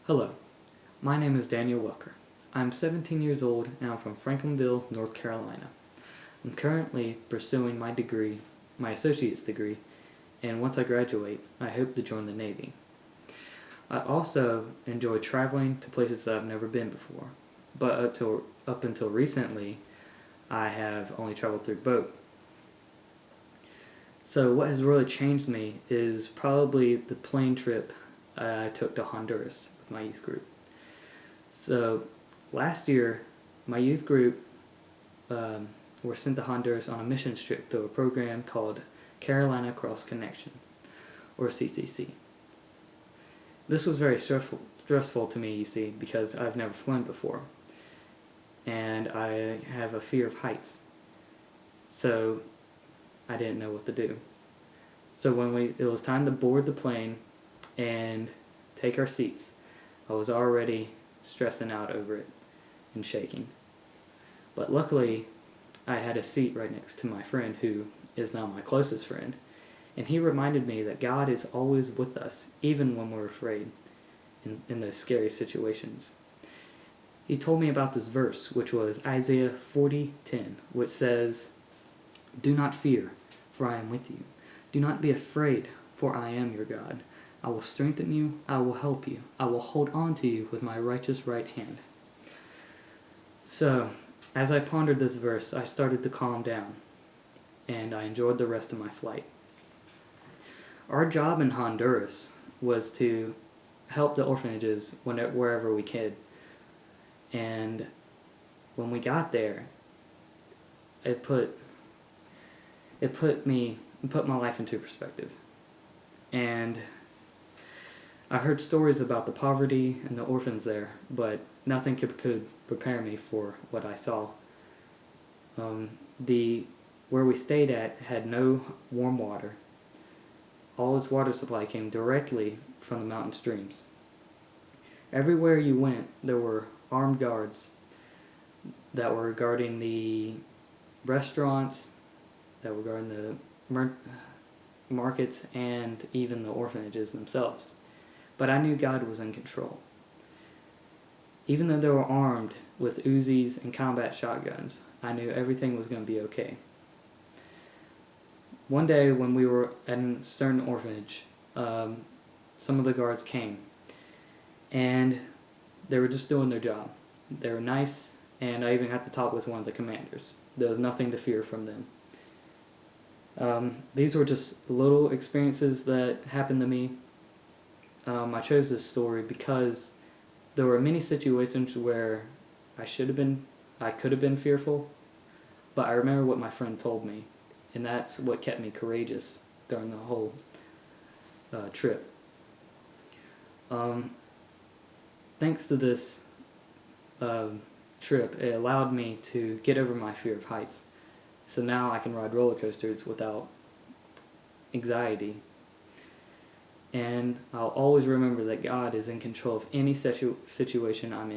Hello, my name is Daniel Welker. I'm 17 years old and I'm from Franklinville, North Carolina. I'm currently pursuing my associate's degree, and once I graduate, I hope to join the Navy. I also enjoy traveling to places that I've never been before, but up until recently, I have only traveled through boat. So what has really changed me is probably the plane trip I took to Honduras with my youth group. So last year, my youth group were sent to Honduras on a mission trip through a program called Carolina Cross Connection, or CCC. This was very stressful to me, you see, because I've never flown before, and I have a fear of heights. So I didn't know what to do. So when it was time to board the plane and take our seats, I was already stressing out over it and shaking. But luckily, I had a seat right next to my friend who is now my closest friend, and he reminded me that God is always with us, even when we're afraid in those scary situations. He told me about this verse, which was Isaiah 40:10, which says, "Do not fear, for I am with you. Do not be afraid, for I am your God. I will strengthen you, I will help you, I will hold on to you with my righteous right hand." So, as I pondered this verse, I started to calm down, and I enjoyed the rest of my flight. Our job in Honduras was to help the orphanages wherever we could. And when we got there, it put my life into perspective. And I heard stories about the poverty and the orphans there, but nothing could prepare me for what I saw. Where we stayed at had no warm water. All its water supply came directly from the mountain streams. Everywhere you went, there were armed guards that were guarding the restaurants, that were guarding the markets, and even the orphanages themselves. But I knew God was in control. Even though they were armed with Uzis and combat shotguns, I knew everything was going to be okay. One day when we were at a certain orphanage, some of the guards came, and they were just doing their job. They were nice, and I even got to talk with one of the commanders. There was nothing to fear from them. These were just little experiences that happened to me. I chose this story because there were many situations where I could have been fearful, but I remember what my friend told me, and that's what kept me courageous during the whole trip. Thanks to this trip, it allowed me to get over my fear of heights. So now I can ride roller coasters without anxiety. And I'll always remember that God is in control of any situation I'm in.